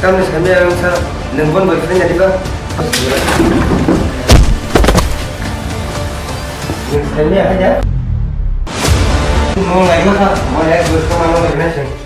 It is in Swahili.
kamu sampai yang lembon boyfriend jadi bang. Ini aja. Mau nggak ikut, mau lihat gue kemana lagi nasi.